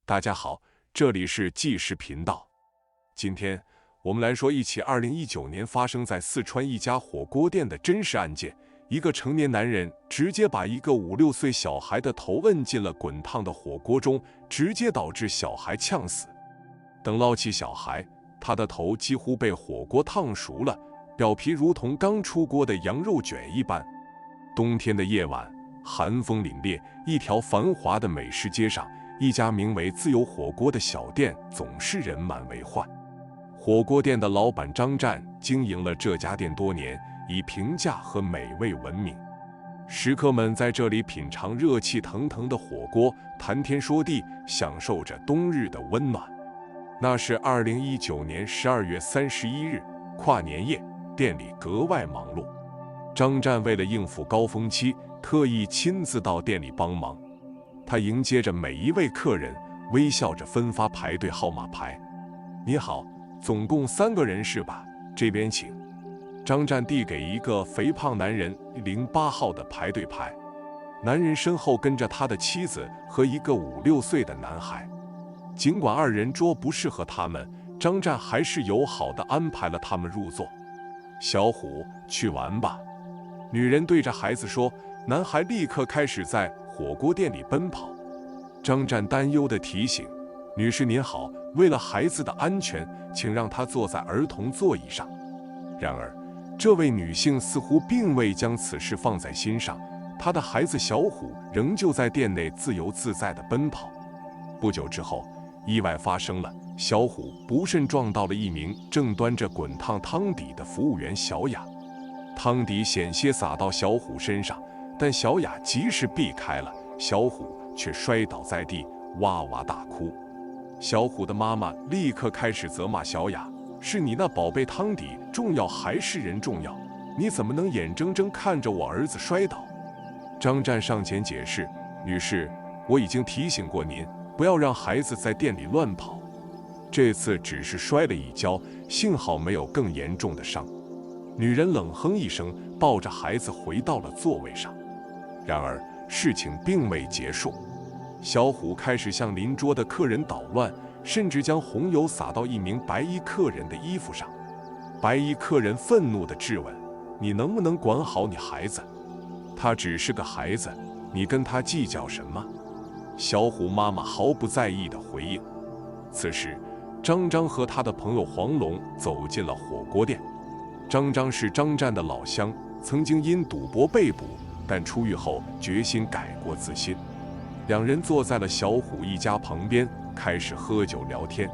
大家好，这里是纪实频道。今天我们来说一起2019年发生在四川一家火锅店的真实案件。一个成年男人直接把一个5、6岁小孩的头摁进了滚烫的火锅中，直接导致小孩呛死。等捞起小孩，他的头几乎被火锅烫熟了，表皮如同刚出锅的羊肉卷一般。冬天的夜晚，寒风凛冽，一条繁华的美食街上，一家名为自由火锅的小店总是人满为患。火锅店的老板张战经营了这家店多年，以平价和美味闻名。食客们在这里品尝热气腾腾的火锅，谈天说地，享受着冬日的温暖。那是2019年12月31日，跨年夜，店里格外忙碌。张战为了应付高峰期，特意亲自到店里帮忙。他迎接着每一位客人，微笑着分发排队号码牌。你好，总共3个人是吧？这边请。张战递给一个肥胖男人08号的排队牌，男人身后跟着他的妻子和一个5、6岁的男孩。尽管2人桌不适合他们，张战还是友好地安排了他们入座。小虎，去玩吧。女人对着孩子说，男孩立刻开始在火锅店里奔跑。张战担忧地提醒，女士您好，为了孩子的安全，请让他坐在儿童座椅上。然而，这位女性似乎并未将此事放在心上，她的孩子小虎仍旧在店内自由自在地奔跑。不久之后，意外发生了，小虎不慎撞到了一名正端着滚烫汤底的服务员小雅，汤底险些洒到小虎身上，但小雅及时避开了，小虎却摔倒在地，哇哇大哭。小虎的妈妈立刻开始责骂小雅，是你那宝贝汤底重要还是人重要？你怎么能眼睁睁看着我儿子摔倒？张战上前解释，女士，我已经提醒过您，不要让孩子在店里乱跑，这次只是摔了一跤，幸好没有更严重的伤。女人冷哼一声，抱着孩子回到了座位上。然而事情并未结束，小虎开始向邻桌的客人捣乱，甚至将红油洒到一名白衣客人的衣服上。白衣客人愤怒地质问，你能不能管好你孩子？他只是个孩子，你跟他计较什么？小虎妈妈毫不在意地回应。此时，张张和他的朋友黄龙走进了火锅店。张张是张战的老乡，曾经因赌博被捕，但出狱后决心改过自新。2人坐在了小虎一家旁边，开始喝酒聊天。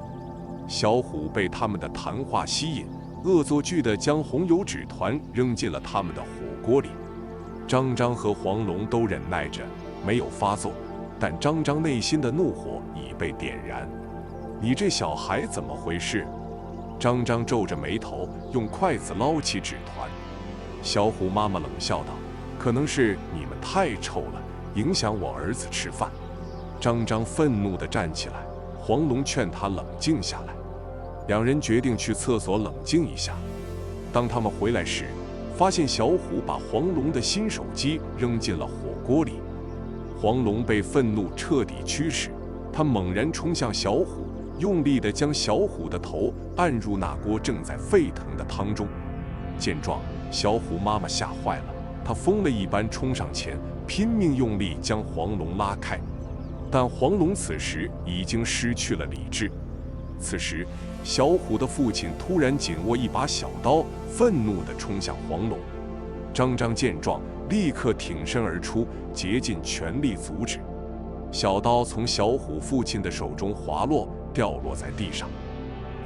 小虎被他们的谈话吸引，恶作剧地将红油纸团扔进了他们的火锅里。张张和黄龙都忍耐着，没有发作，但张张内心的怒火已被点燃。你这小孩怎么回事？张张皱着眉头，用筷子捞起纸团。小虎妈妈冷笑道，可能是你们太臭了，影响我儿子吃饭。张张愤怒地站起来，黄龙劝他冷静下来。2人决定去厕所冷静一下。当他们回来时，发现小虎把黄龙的新手机扔进了火锅里。黄龙被愤怒彻底驱使，他猛然冲向小虎，用力地将小虎的头按入那锅正在沸腾的汤中。见状，小虎妈妈吓坏了，她疯了一般冲上前，拼命用力将黄龙拉开。但黄龙此时已经失去了理智。此时，小虎的父亲突然紧握一把小刀，愤怒地冲向黄龙。张张见状，立刻挺身而出，竭尽全力阻止。小刀从小虎父亲的手中滑落，掉落在地上。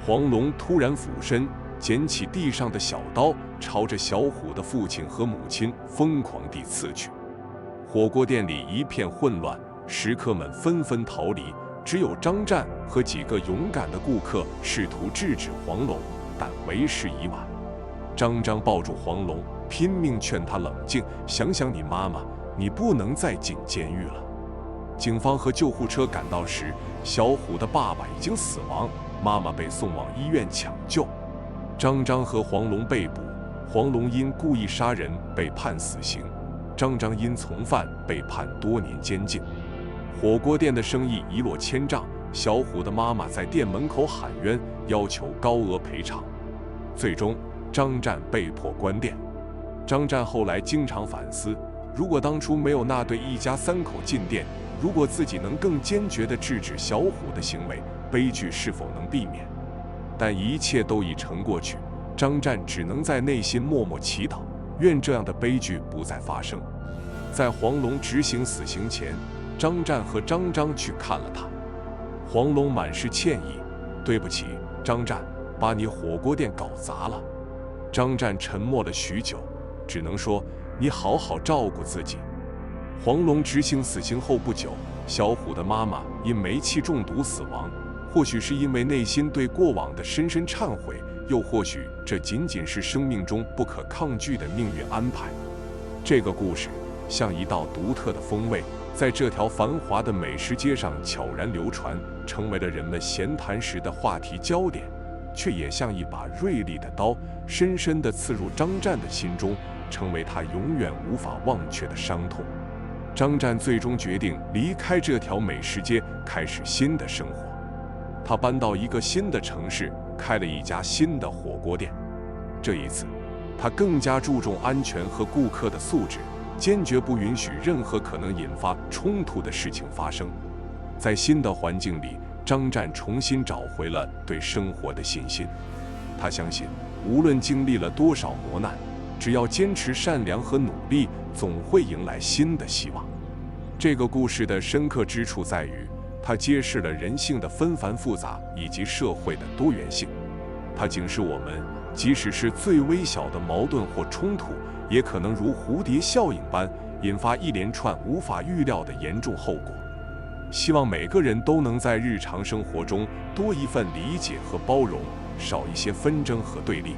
黄龙突然俯身，捡起地上的小刀，朝着小虎的父亲和母亲疯狂地刺去。火锅店里一片混乱，食客们纷纷逃离，只有张战和几个勇敢的顾客试图制止黄龙，但为时已晚。张张抱住黄龙，拼命劝他冷静，想想你妈妈，你不能再进监狱了。警方和救护车赶到时，小虎的爸爸已经死亡，妈妈被送往医院抢救。张张和黄龙被捕，黄龙因故意杀人被判死刑，张张因从犯被判多年监禁。火锅店的生意一落千丈，小虎的妈妈在店门口喊冤，要求高额赔偿。最终，张战被迫关店。张战后来经常反思，如果当初没有那对一家3口进店，如果自己能更坚决地制止小虎的行为，悲剧是否能避免？但一切都已成过去，张战只能在内心默默祈祷，愿这样的悲剧不再发生。在黄龙执行死刑前，张战和张张去看了他。黄龙满是歉意：“对不起，张战，把你火锅店搞砸了。”张战沉默了许久，只能说：“你好好照顾自己。”黄龙执行死刑后不久，小虎的妈妈因煤气中毒死亡。或许是因为内心对过往的深深忏悔，又或许这仅仅是生命中不可抗拒的命运安排。这个故事像一道独特的风味，在这条繁华的美食街上悄然流传，成为了人们闲谈时的话题焦点，却也像一把锐利的刀，深深地刺入张战的心中，成为他永远无法忘却的伤痛。张战最终决定离开这条美食街，开始新的生活。他搬到一个新的城市，开了一家新的火锅店。这一次，他更加注重安全和顾客的素质，坚决不允许任何可能引发冲突的事情发生。在新的环境里，张战重新找回了对生活的信心。他相信，无论经历了多少磨难，只要坚持善良和努力，总会迎来新的希望。这个故事的深刻之处在于，它揭示了人性的纷繁复杂以及社会的多元性。它警示我们，即使是最微小的矛盾或冲突，也可能如蝴蝶效应般引发一连串无法预料的严重后果。希望每个人都能在日常生活中多一份理解和包容，少一些纷争和对立。